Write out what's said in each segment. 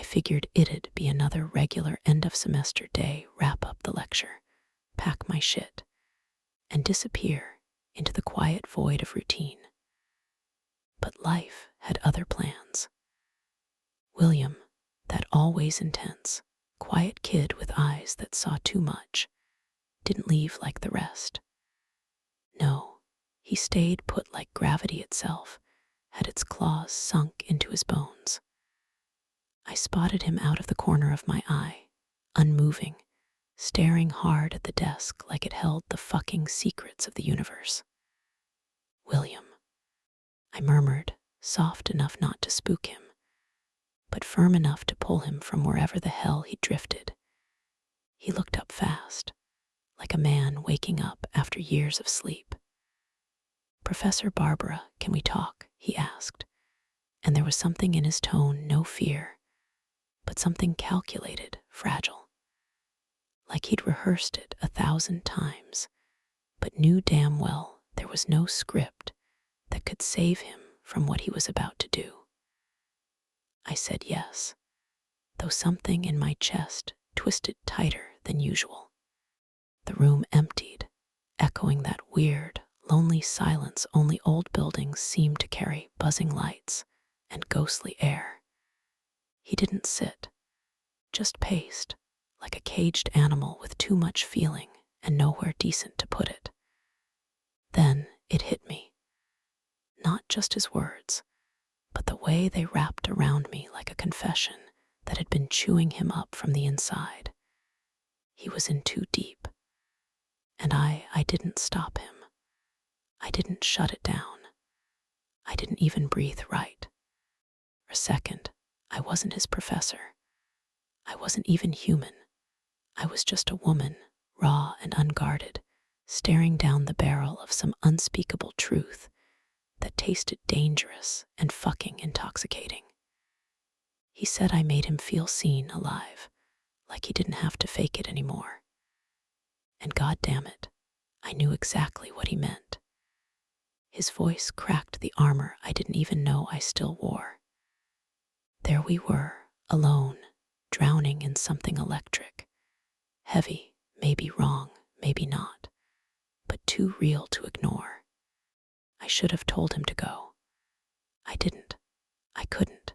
figured it'd be another regular end-of-semester day, wrap up the lecture, pack my shit, and disappear into the quiet void of routine. But life had other plans. William, that always intense, quiet kid with eyes that saw too much, didn't leave like the rest. No, he stayed put like gravity itself had its claws sunk into his bones. I spotted him out of the corner of my eye, unmoving, staring hard at the desk like it held the fucking secrets of the universe. William, I murmured, soft enough not to spook him, but firm enough to pull him from wherever the hell he drifted. He looked up fast, like a man waking up after years of sleep. Professor Barbara, can we talk? He asked, and there was something in his tone, no fear, but something calculated, fragile. Like he'd rehearsed it 1,000 times, but knew damn well there was no script that could save him from what he was about to do. I said yes, though something in my chest twisted tighter than usual. The room emptied, echoing that weird, lonely silence only old buildings seem to carry, buzzing lights and ghostly air. He didn't sit, just paced, like a caged animal with too much feeling and nowhere decent to put it. Then it hit me. Not just his words, but the way they wrapped around me like a confession that had been chewing him up from the inside. He was in too deep, and I didn't stop him. I didn't shut it down. I didn't even breathe right. For a second, I wasn't his professor. I wasn't even human. I was just a woman, raw and unguarded, staring down the barrel of some unspeakable truth that tasted dangerous and fucking intoxicating. He said I made him feel seen, alive, like he didn't have to fake it anymore. And God damn it, I knew exactly what he meant. His voice cracked the armor I didn't even know I still wore. There we were, alone, drowning in something electric. Heavy, maybe wrong, maybe not, but too real to ignore. I should have told him to go. I didn't. I couldn't.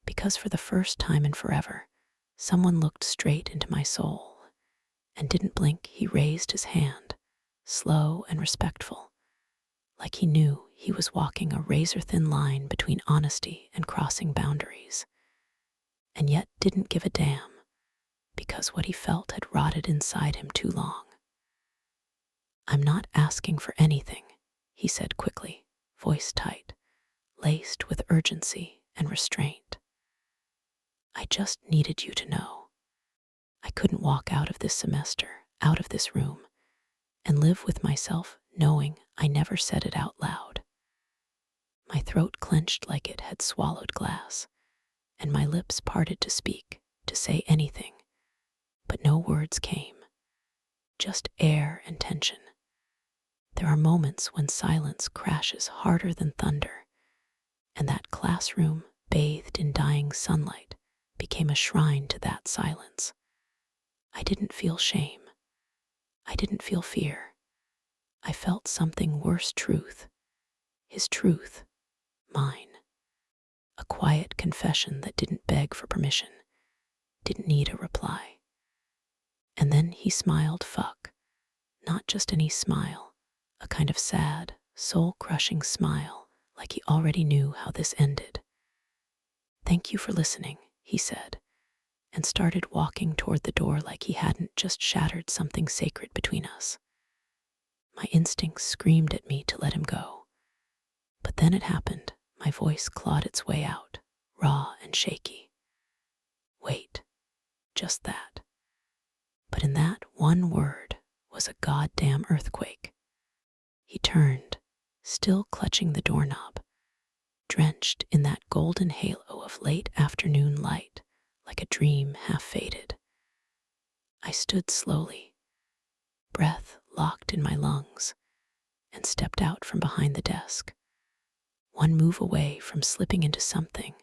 Because for the first time in forever, someone looked straight into my soul, and didn't blink. He raised his hand, slow and respectful, like he knew he was walking a razor-thin line between honesty and crossing boundaries, and yet didn't give a damn, because what he felt had rotted inside him too long. I'm not asking for anything, he said quickly, voice tight, laced with urgency and restraint. I just needed you to know. I couldn't walk out of this semester, out of this room, and live with myself knowing I never said it out loud. My throat clenched like it had swallowed glass, and my lips parted to speak, to say anything, but no words came, just air and tension. There are moments when silence crashes harder than thunder, and that classroom, bathed in dying sunlight, became a shrine to that silence. I didn't feel shame. I didn't feel fear. I felt something worse, truth. His truth, mine. A quiet confession that didn't beg for permission, didn't need a reply. And then he smiled, fuck. Not just any smile, a kind of sad, soul-crushing smile, like he already knew how this ended. Thank you for listening, he said, and started walking toward the door like he hadn't just shattered something sacred between us. My instincts screamed at me to let him go. But then it happened. My voice clawed its way out, raw and shaky. Wait, just that. But in that one word was a goddamn earthquake. He turned, still clutching the doorknob, drenched in that golden halo of late afternoon light, like a dream half faded. I stood slowly, breath locked in my lungs, and stepped out from behind the desk, one move away from slipping into something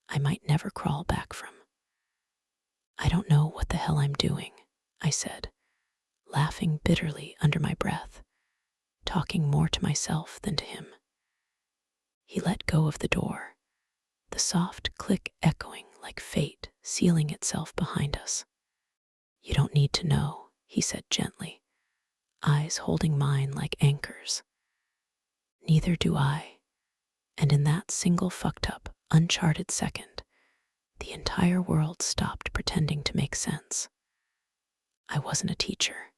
I might never crawl back from. don't know what the hell I'm doing, I said, laughing bitterly under my breath, talking more to myself than to him. He let go of the door, the soft click echoing like fate sealing itself behind us. You don't need to know, he said gently, eyes holding mine like anchors. Neither do I. And in that single fucked up, uncharted second, the entire world stopped pretending to make sense. I wasn't a teacher.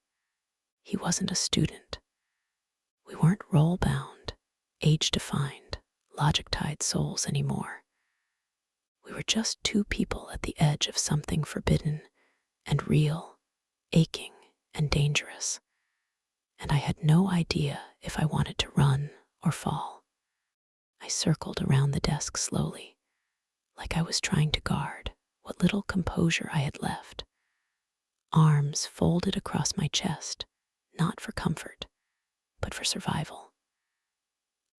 He wasn't a student. We weren't role-bound, age-defined, logic-tied souls anymore. We were just two people at the edge of something forbidden and real, aching and dangerous. And I had no idea if I wanted to run or fall. I circled around the desk slowly, like I was trying to guard what little composure I had left. Arms folded across my chest, not for comfort, but for survival.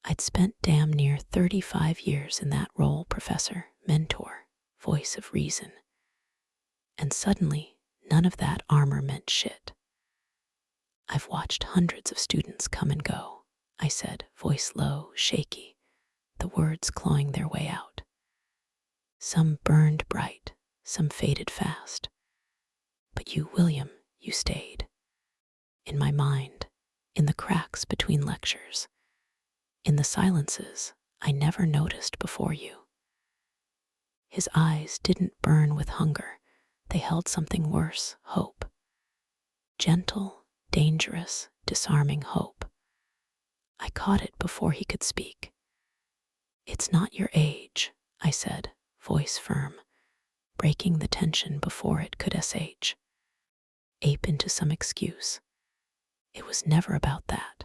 I'd spent damn near 35 years in that role: professor, mentor, voice of reason. And suddenly, none of that armor meant shit. I've watched hundreds of students come and go, I said, voice low, shaky, the words clawing their way out. Some burned bright, some faded fast. But you, William, you stayed. In my mind, in the cracks between lectures, in the silences I never noticed before you. His eyes didn't burn with hunger. They held something worse: hope. Gentle, dangerous, disarming hope. I caught it before he could speak. It's not your age, I said, voice firm, breaking the tension before it could ape into some excuse. It was never about that.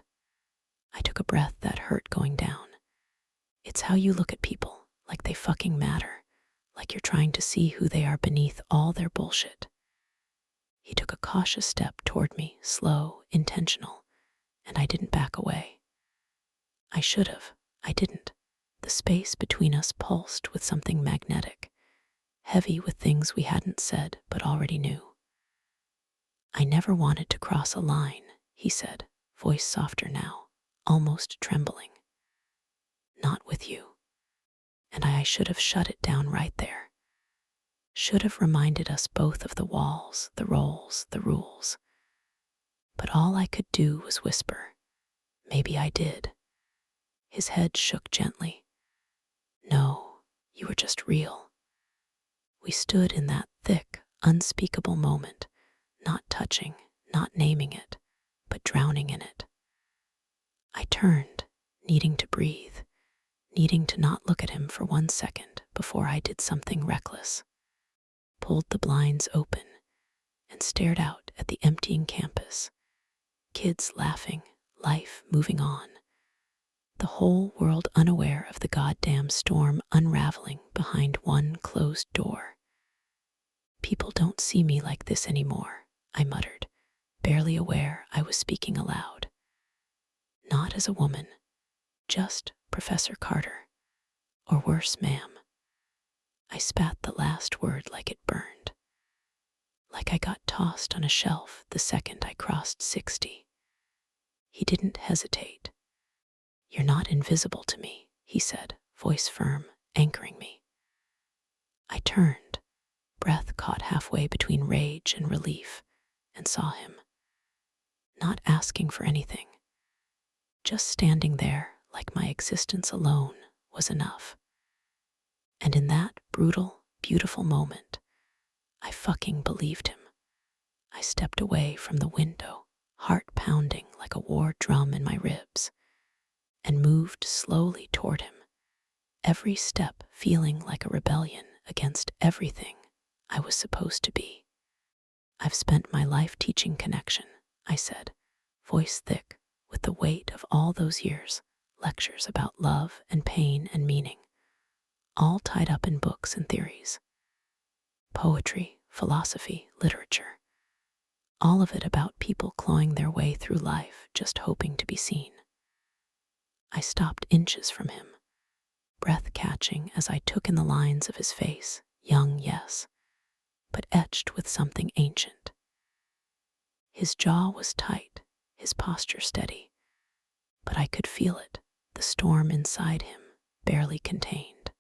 I took a breath that hurt going down. It's how you look at people, like they fucking matter, like you're trying to see who they are beneath all their bullshit. He took a cautious step toward me, slow, intentional, and I didn't back away. I should have. I didn't. The space between us pulsed with something magnetic, heavy with things we hadn't said but already knew. I never wanted to cross a line, he said, voice softer now, almost trembling. Not with you. And I should have shut it down right there. Should have reminded us both of the walls, the roles, the rules. But all I could do was whisper. Maybe I did. His head shook gently. No, you were just real. We stood in that thick, unspeakable moment, not touching, not naming it, but drowning in it. I turned, needing to breathe, needing to not look at him for 1 second before I did something reckless. Pulled the blinds open and stared out at the emptying campus. Kids laughing, life moving on. The whole world unaware of the goddamn storm unraveling behind one closed door. People don't see me like this anymore, I muttered, barely aware I was speaking aloud. Not as a woman, just Professor Carter. Or worse, ma'am. I spat the last word like it burned. Like I got tossed on a shelf the second I crossed 60. He didn't hesitate. You're not invisible to me, he said, voice firm, anchoring me. I turned, breath caught halfway between rage and relief, and saw him. Not asking for anything. Just standing there like my existence alone was enough. And in that brutal, beautiful moment, I fucking believed him. I stepped away from the window, heart pounding like a war drum in my ribs, and moved slowly toward him, every step feeling like a rebellion against everything I was supposed to be. I've spent my life teaching connection, I said, voice thick with the weight of all those years, lectures about love and pain and meaning, all tied up in books and theories. Poetry, philosophy, literature. All of it about people clawing their way through life, just hoping to be seen. I stopped inches from him, breath catching as I took in the lines of his face, young, yes, but etched with something ancient. His jaw was tight, his posture steady, but I could feel it, the storm inside him, barely contained.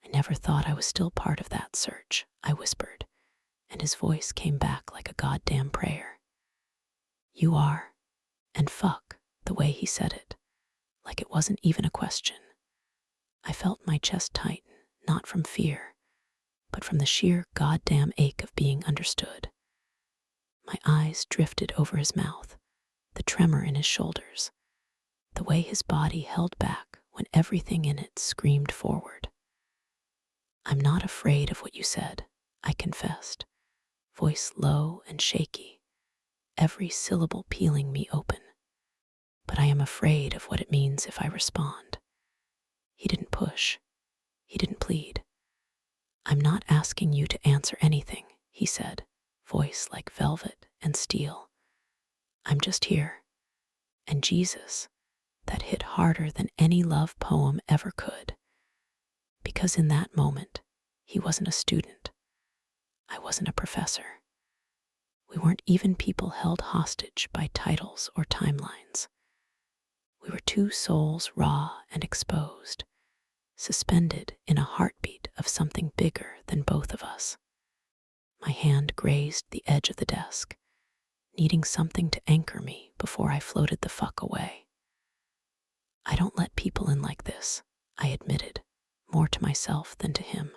I never thought I was still part of that search, I whispered, and his voice came back like a goddamn prayer. You are, and fuck, the way he said it, like it wasn't even a question. I felt my chest tighten, not from fear, but from the sheer goddamn ache of being understood. My eyes drifted over his mouth, the tremor in his shoulders, the way his body held back when everything in it screamed forward. I'm not afraid of what you said, I confessed, voice low and shaky, every syllable peeling me open. But I am afraid of what it means if I respond. He didn't push. He didn't plead. I'm not asking you to answer anything, he said, voice like velvet and steel. I'm just here. And Jesus, that hit harder than any love poem ever could. Because in that moment, he wasn't a student. I wasn't a professor. We weren't even people held hostage by titles or timelines. We were two souls raw and exposed, suspended in a heartbeat of something bigger than both of us. My hand grazed the edge of the desk, needing something to anchor me before I floated the fuck away. I don't let people in like this, I admitted, more to myself than to him.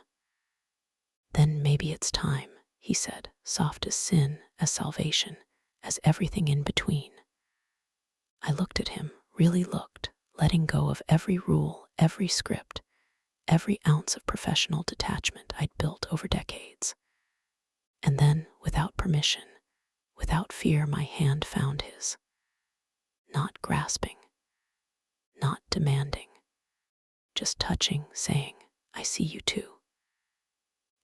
Then maybe it's time, he said, soft as sin, as salvation, as everything in between. I looked at him, really looked, letting go of every rule, every script, every ounce of professional detachment I'd built over decades. And then, without permission, without fear, my hand found his. Not grasping, not demanding, just touching, saying, I see you too.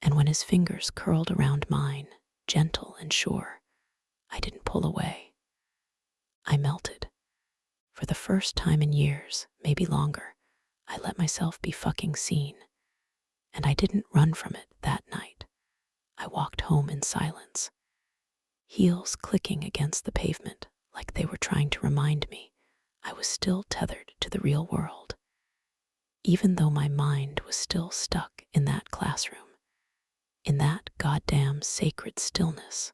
And when his fingers curled around mine, gentle and sure, I didn't pull away. I melted. For the first time in years, maybe longer, I let myself be fucking seen. And I didn't run from it that night. I walked home in silence, heels clicking against the pavement like they were trying to remind me I was still tethered to the real world, even though my mind was still stuck in that classroom, in that goddamn sacred stillness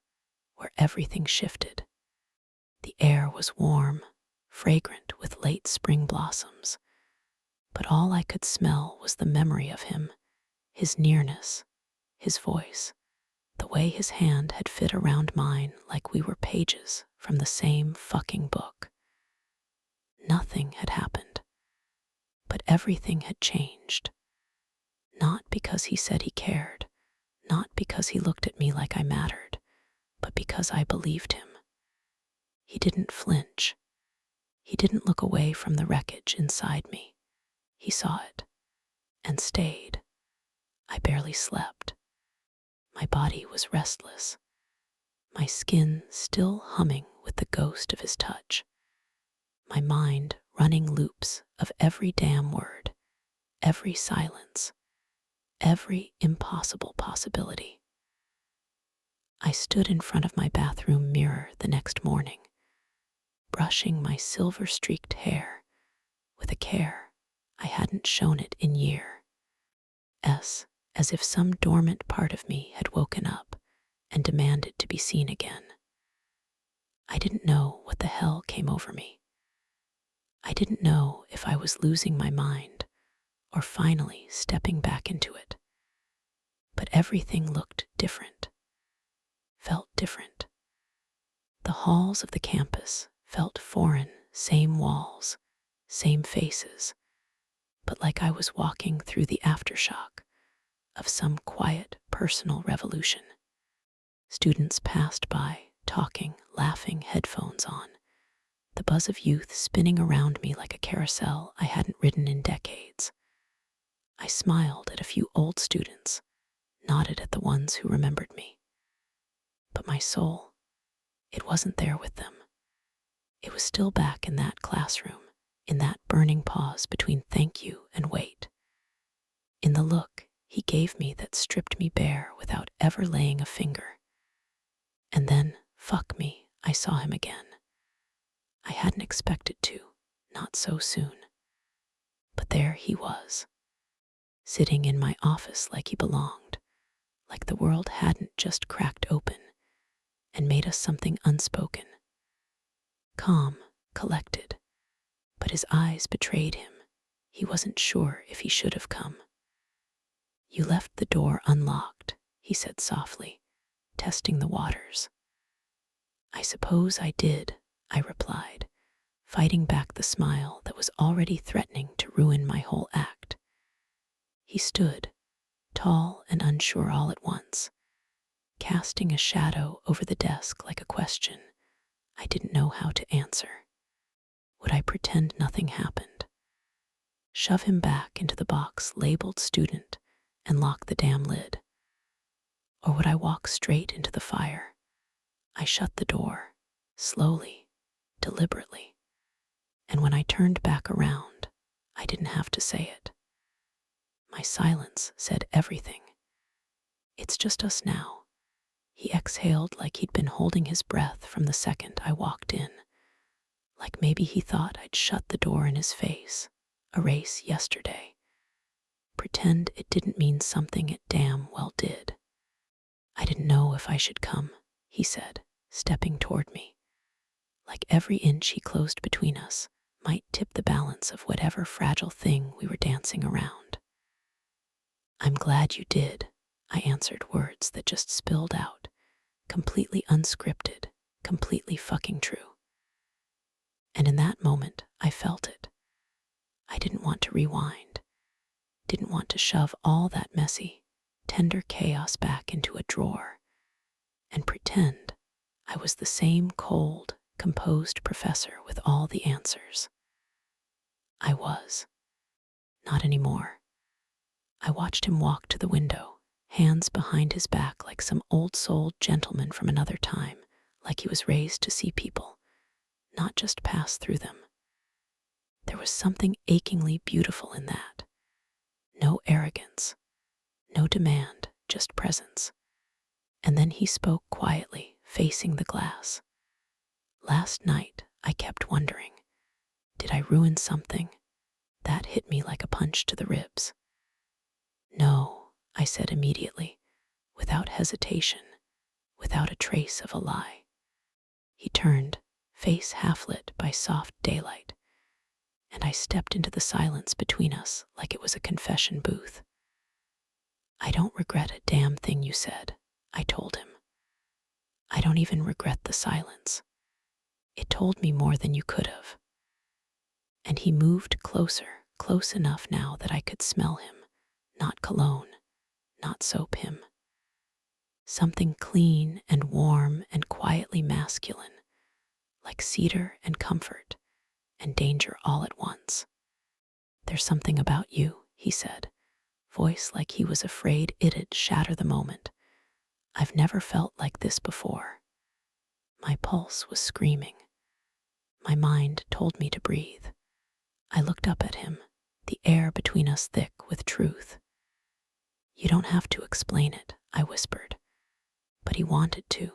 where everything shifted. The air was warm, fragrant with late spring blossoms, but all I could smell was the memory of him, his nearness, his voice, the way his hand had fit around mine like we were pages from the same fucking book. Nothing had happened, but everything had changed. Not because he said he cared, not because he looked at me like I mattered, but because I believed him. He didn't flinch. He didn't look away from the wreckage inside me. He saw it and stayed. I barely slept. My body was restless, my skin still humming with the ghost of his touch, my mind running loops of every damn word, every silence, every impossible possibility. I stood in front of my bathroom mirror the next morning, brushing my silver-streaked hair with a care I hadn't shown it in years, as if some dormant part of me had woken up and demanded to be seen again. I didn't know what the hell came over me. I didn't know if I was losing my mind or finally stepping back into it. But everything looked different, felt different. The halls of the campus felt foreign, same walls, same faces, but like I was walking through the aftershock of some quiet personal revolution. Students passed by, talking, laughing, headphones on, the buzz of youth spinning around me like a carousel I hadn't ridden in decades. I smiled at a few old students, nodded at the ones who remembered me. But my soul, it wasn't there with them. It was still back in that classroom, in that burning pause between thank you and wait. In the look he gave me that stripped me bare without ever laying a finger. And then, fuck me, I saw him again. I hadn't expected to, not so soon. But there he was, sitting in my office like he belonged, like the world hadn't just cracked open and made us something unspoken. Calm, collected, but his eyes betrayed him. He wasn't sure if he should have come. You left the door unlocked, he said softly, testing the waters. I suppose I did, I replied, fighting back the smile that was already threatening to ruin my whole act. He stood, tall and unsure all at once, casting a shadow over the desk like a question I didn't know how to answer. Would I pretend nothing happened? Shove him back into the box labeled student and lock the damn lid? Or would I walk straight into the fire? I shut the door, slowly, deliberately, and when I turned back around, I didn't have to say it. My silence said everything. It's just us now. He exhaled like he'd been holding his breath from the second I walked in, like maybe he thought I'd shut the door in his face, erase yesterday, pretend it didn't mean something it damn well did. I didn't know if I should come, he said, stepping toward me, like every inch he closed between us might tip the balance of whatever fragile thing we were dancing around. I'm glad you did, I answered, words that just spilled out, completely unscripted, completely fucking true. And in that moment, I felt it. I didn't want to rewind, didn't want to shove all that messy, tender chaos back into a drawer and pretend I was the same cold, composed professor with all the answers. I was. Not anymore. I watched him walk to the window, hands behind his back like some old-souled gentleman from another time, like he was raised to see people, not just pass through them. There was something achingly beautiful in that. No arrogance, no demand, just presence. And then he spoke quietly, facing the glass. Last night, I kept wondering, did I ruin something? That hit me like a punch to the ribs. No, I said immediately, without hesitation, without a trace of a lie. He turned, face half-lit by soft daylight, and I stepped into the silence between us like it was a confession booth. I don't regret a damn thing you said, I told him. I don't even regret the silence. It told me more than you could have. And he moved closer, close enough now that I could smell him, not cologne, not soap him. Something clean and warm and quietly masculine, like cedar and comfort and danger all at once. There's something about you, he said, voice like he was afraid it'd shatter the moment. I've never felt like this before. My pulse was screaming. My mind told me to breathe. I looked up at him, the air between us thick with truth. You don't have to explain it, I whispered. But he wanted to.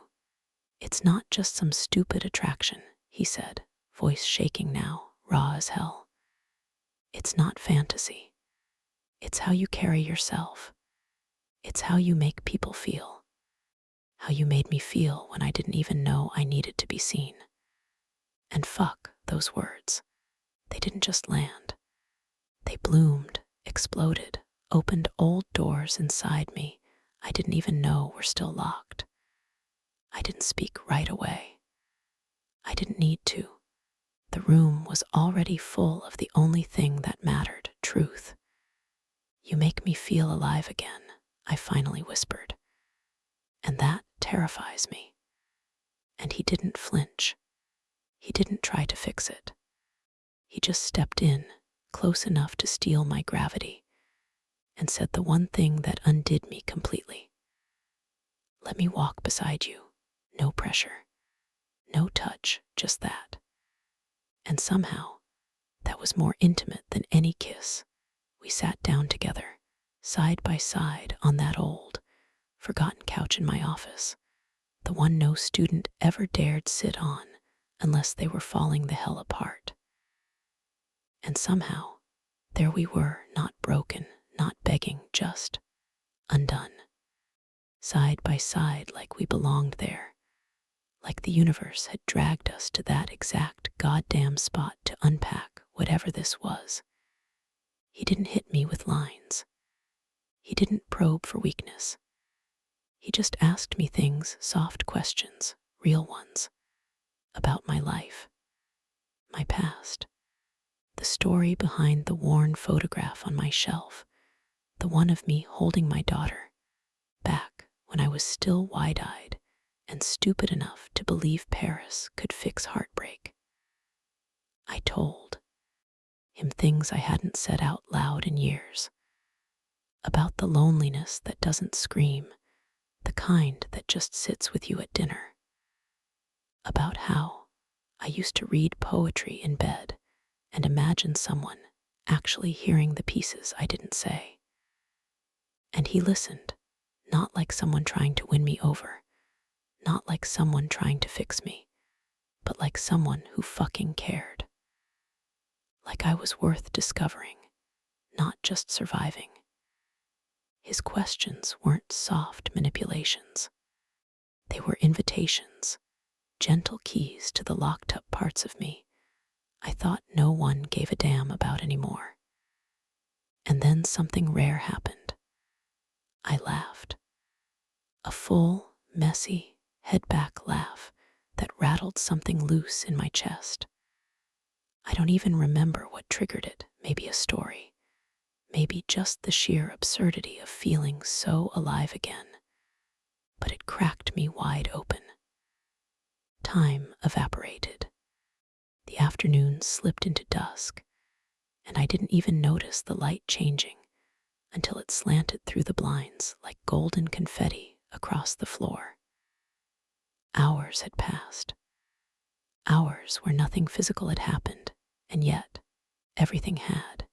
It's not just some stupid attraction, he said, voice shaking now, raw as hell. It's not fantasy. It's how you carry yourself. It's how you make people feel. How you made me feel when I didn't even know I needed to be seen. And fuck, those words. They didn't just land. They bloomed, exploded, opened old doors inside me I didn't even know were still locked. I didn't speak right away. I didn't need to. The room was already full of the only thing that mattered, truth. You make me feel alive again, I finally whispered. And that terrifies me. And he didn't flinch. He didn't try to fix it. He just stepped in, close enough to steal my gravity, and said the one thing that undid me completely. Let me walk beside you. No pressure. No touch, just that. And somehow, that was more intimate than any kiss. We sat down together, side by side on that old, forgotten couch in my office, the one no student ever dared sit on unless they were falling the hell apart. And somehow, there we were, not broken, not begging, just undone. Side by side like we belonged there, like the universe had dragged us to that exact goddamn spot to unpack whatever this was. He didn't hit me with lines. He didn't probe for weakness. He just asked me things, soft questions, real ones, about my life, my past, the story behind the worn photograph on my shelf, the one of me holding my daughter, back when I was still wide-eyed and stupid enough to believe Paris could fix heartbreak. I told him things I hadn't said out loud in years, about the loneliness that doesn't scream, the kind that just sits with you at dinner, about how I used to read poetry in bed and imagine someone actually hearing the pieces I didn't say. And he listened, not like someone trying to win me over, not like someone trying to fix me, but like someone who fucking cared. Like I was worth discovering, not just surviving. His questions weren't soft manipulations. They were invitations, gentle keys to the locked up parts of me I thought no one gave a damn about anymore. And then something rare happened. I laughed. A full, messy, head-back laugh that rattled something loose in my chest. I don't even remember what triggered it, maybe a story, maybe just the sheer absurdity of feeling so alive again. But it cracked me wide open. Time evaporated. The afternoon slipped into dusk, and I didn't even notice the light changing until it slanted through the blinds like golden confetti across the floor. Hours had passed. Hours where nothing physical had happened, and yet everything had.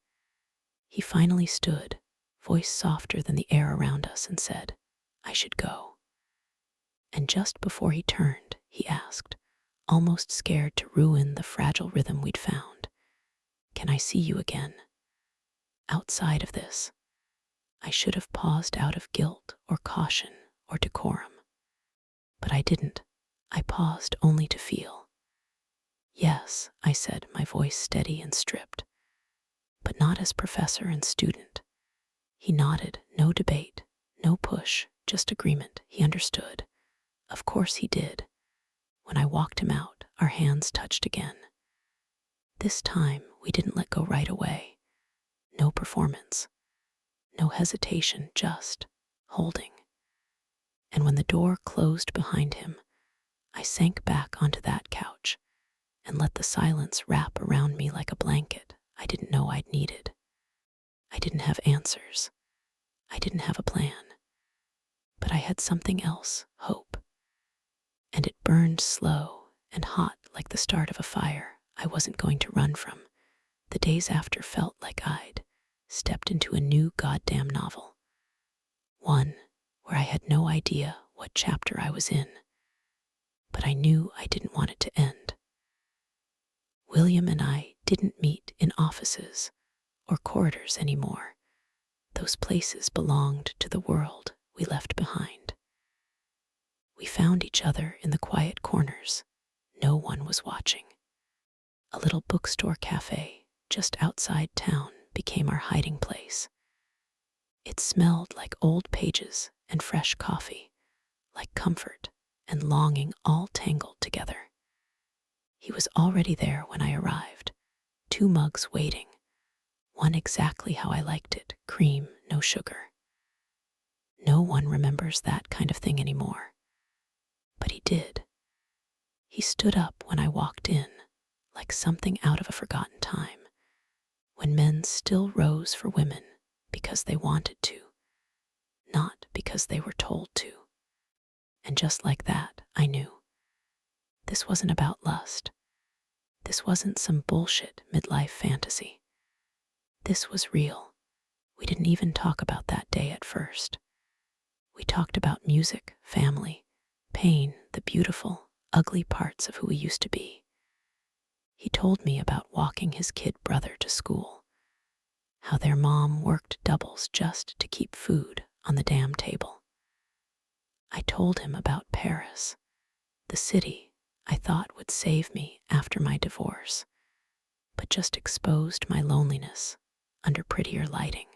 He finally stood, voice softer than the air around us, and said, "I should go." And just before he turned, he asked, almost scared to ruin the fragile rhythm we'd found, "Can I see you again?" Outside of this, I should have paused out of guilt or caution or decorum. But I didn't. I paused only to feel. "Yes," I said, my voice steady and stripped, but not as professor and student. He nodded, no debate, no push, just agreement. He understood. Of course he did. When I walked him out, our hands touched again. This time, we didn't let go right away. No performance. No hesitation, just holding. And when the door closed behind him, I sank back onto that couch and let the silence wrap around me like a blanket I didn't know I'd needed. I didn't have answers. I didn't have a plan. But I had something else, hope. And it burned slow and hot like the start of a fire I wasn't going to run from. The days after felt like I'd stepped into a new goddamn novel. One where I had no idea what chapter I was in, but I knew I didn't want it to end. William and I didn't meet in offices or corridors anymore. Those places belonged to the world we left behind. We found each other in the quiet corners. No one was watching. A little bookstore cafe just outside town became our hiding place. It smelled like old pages and fresh coffee, like comfort and longing all tangled together. He was already there when I arrived, 2 mugs waiting, one exactly how I liked it, cream, no sugar. No one remembers that kind of thing anymore. But he did. He stood up when I walked in, like something out of a forgotten time, when men still rose for women because they wanted to, not because they were told to. And just like that, I knew. This wasn't about lust. This wasn't some bullshit midlife fantasy. This was real, We didn't even talk about that day at first. We talked about music, family, pain, the beautiful, ugly parts of who we used to be. He told me about walking his kid brother to school, how their mom worked doubles just to keep food on the damn table. I told him about Paris, the city I thought would save me after my divorce, but just exposed my loneliness under prettier lighting.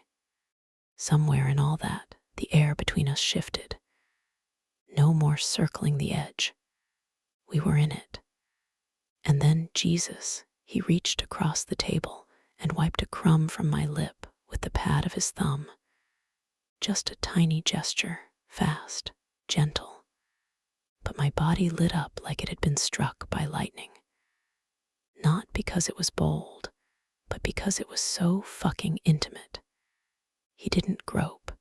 Somewhere in all that, the air between us shifted. No more circling the edge. We were in it. And then Jesus, he reached across the table and wiped a crumb from my lip with the pad of his thumb. Just a tiny gesture, fast, gentle. But my body lit up like it had been struck by lightning. Not because it was bold, but because it was so fucking intimate. He didn't grope.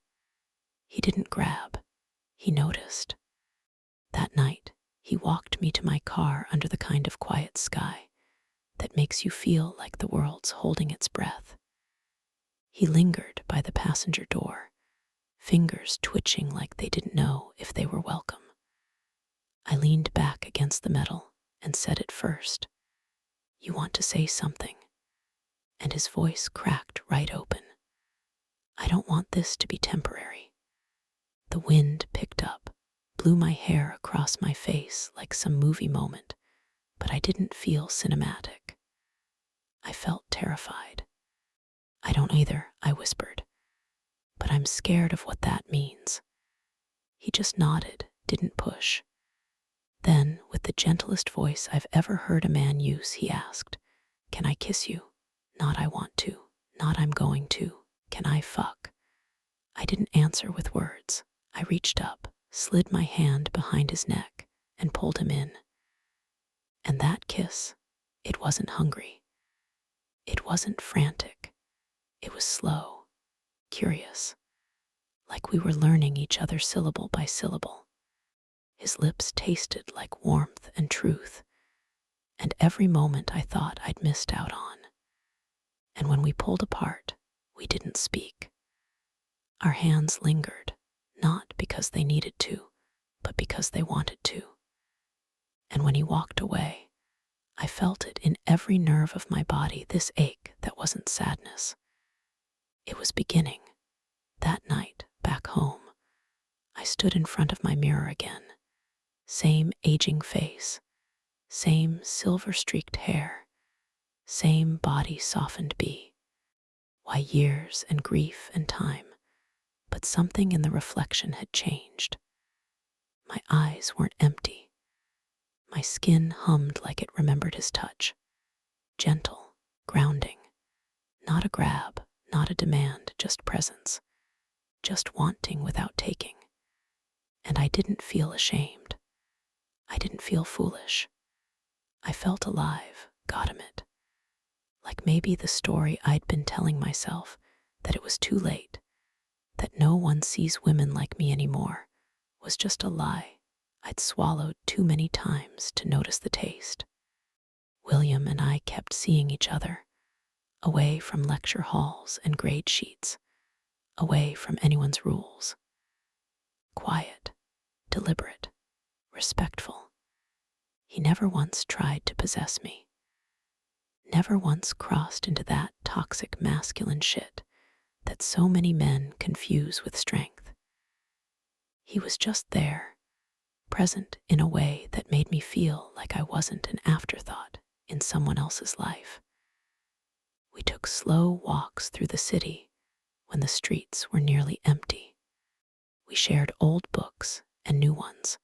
He didn't grab. He noticed. That night, he walked me to my car under the kind of quiet sky that makes you feel like the world's holding its breath. He lingered by the passenger door, fingers twitching like they didn't know if they were welcome. I leaned back against the metal and said it first. "You want to say something?" And his voice cracked right open. "I don't want this to be temporary." The wind picked up, blew my hair across my face like some movie moment, but I didn't feel cinematic. I felt terrified. "I don't either," I whispered, "but I'm scared of what that means." He just nodded, didn't push. Then, with the gentlest voice I've ever heard a man use, he asked, "Can I kiss you?" Not "I want to," not "I'm going to." "Can I fuck?" I didn't answer with words. I reached up, slid my hand behind his neck, and pulled him in. And that kiss, it wasn't hungry. It wasn't frantic. It was slow, curious, like we were learning each other syllable by syllable. His lips tasted like warmth and truth, and every moment I thought I'd missed out on. And when we pulled apart, we didn't speak. Our hands lingered, not because they needed to, but because they wanted to. And when he walked away, I felt it in every nerve of my body, this ache that wasn't sadness. It was beginning. That night, back home, I stood in front of my mirror again. Same aging face, same silver-streaked hair, same body softened bee. Why, years and grief and time, but something in the reflection had changed. My eyes weren't empty. My skin hummed like it remembered his touch. Gentle, grounding. Not a grab, not a demand, just presence. Just wanting without taking. And I didn't feel ashamed. I didn't feel foolish. I felt alive, got him it. Like maybe the story I'd been telling myself, that it was too late, that no one sees women like me anymore, was just a lie I'd swallowed too many times to notice the taste. William and I kept seeing each other, away from lecture halls and grade sheets, away from anyone's rules. Quiet, deliberate, respectful. He never once tried to possess me. Never once crossed into that toxic masculine shit that so many men confuse with strength. He was just there, present in a way that made me feel like I wasn't an afterthought in someone else's life. We took slow walks through the city when the streets were nearly empty. We shared old books and new ones,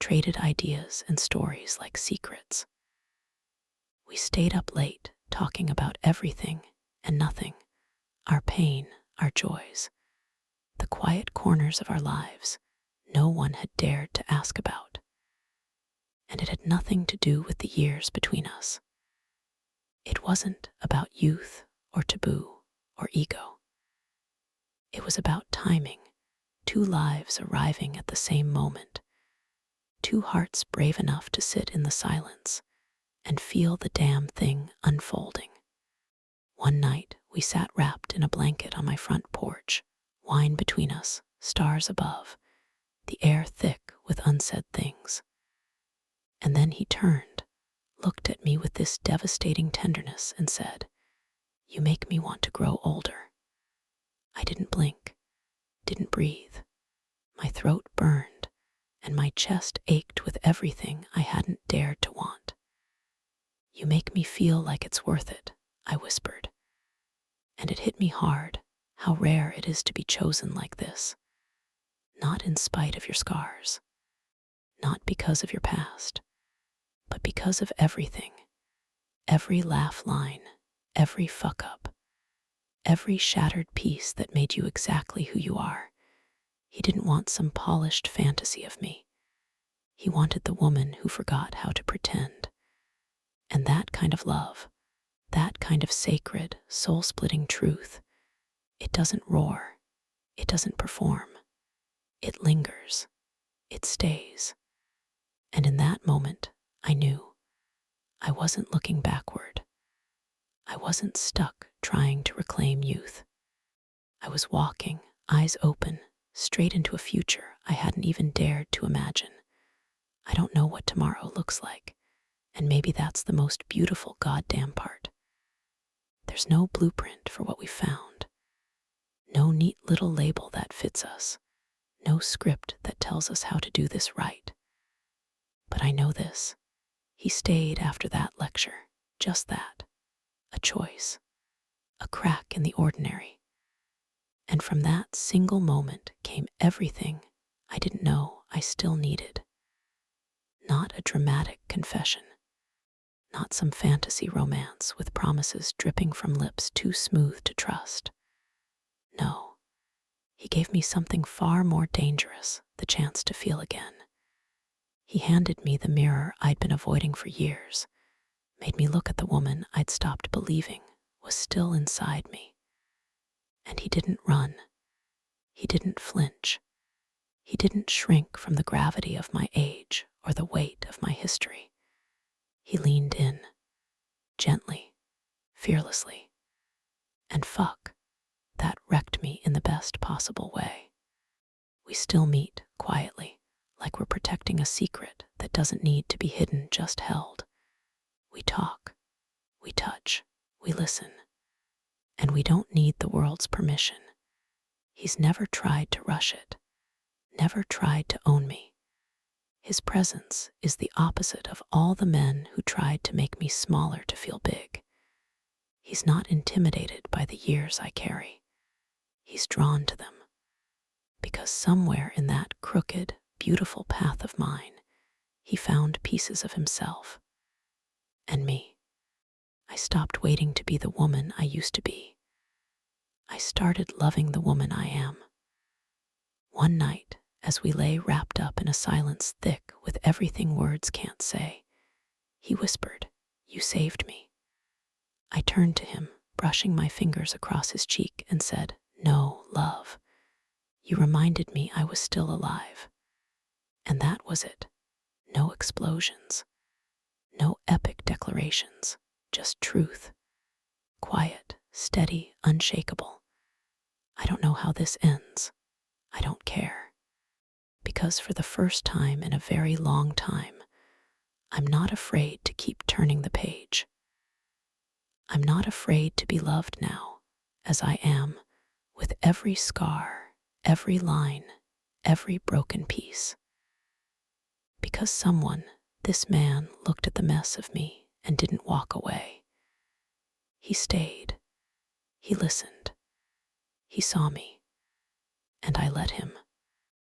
traded ideas and stories like secrets. We stayed up late talking about everything and nothing, our pain, our joys, the quiet corners of our lives no one had dared to ask about. And it had nothing to do with the years between us. It wasn't about youth or taboo or ego. It was about timing, two lives arriving at the same moment, two hearts brave enough to sit in the silence and feel the damn thing unfolding. One night, we sat wrapped in a blanket on my front porch, wine between us, stars above, the air thick with unsaid things. And then he turned, looked at me with this devastating tenderness, and said, "You make me want to grow older." I didn't blink, didn't breathe. My throat burned, and my chest ached with everything I hadn't dared to want. "You make me feel like it's worth it," I whispered. And it hit me hard how rare it is to be chosen like this. Not in spite of your scars, not because of your past, but because of everything. Every laugh line, every fuck up, every shattered piece that made you exactly who you are. He didn't want some polished fantasy of me. He wanted the woman who forgot how to pretend. And that kind of love, that kind of sacred, soul-splitting truth, it doesn't roar, it doesn't perform. It lingers, it stays. And in that moment, I knew I wasn't looking backward. I wasn't stuck trying to reclaim youth. I was walking, eyes open, straight into a future I hadn't even dared to imagine. I don't know what tomorrow looks like, and maybe that's the most beautiful goddamn part. There's no blueprint for what we found, no neat little label that fits us, no script that tells us how to do this right. But I know this. He stayed after that lecture, just that, a choice, a crack in the ordinary. And from that single moment came everything I didn't know I still needed. Not a dramatic confession, not some fantasy romance with promises dripping from lips too smooth to trust. No, he gave me something far more dangerous, the chance to feel again. He handed me the mirror I'd been avoiding for years, made me look at the woman I'd stopped believing was still inside me. And he didn't run. He didn't flinch. He didn't shrink from the gravity of my age or the weight of my history. He leaned in, gently, fearlessly. And fuck, that wrecked me in the best possible way. We still meet quietly, like we're protecting a secret that doesn't need to be hidden, just held. We talk, we touch, we listen. And we don't need the world's permission. He's never tried to rush it, never tried to own me. His presence is the opposite of all the men who tried to make me smaller to feel big. He's not intimidated by the years I carry. He's drawn to them, because somewhere in that crooked, beautiful path of mine, he found pieces of himself. And me. I stopped waiting to be the woman I used to be. I started loving the woman I am. One night, as we lay wrapped up in a silence thick with everything words can't say, he whispered, "You saved me." I turned to him, brushing my fingers across his cheek, and said, "No, love. You reminded me I was still alive." And that was it. No explosions. No epic declarations. Just truth. Quiet, steady, unshakable. I don't know how this ends. I don't care. Because for the first time in a very long time, I'm not afraid to keep turning the page. I'm not afraid to be loved now, as I am, with every scar, every line, every broken piece. Because someone, this man, looked at the mess of me and didn't walk away. He stayed. He listened. He saw me. And I let him.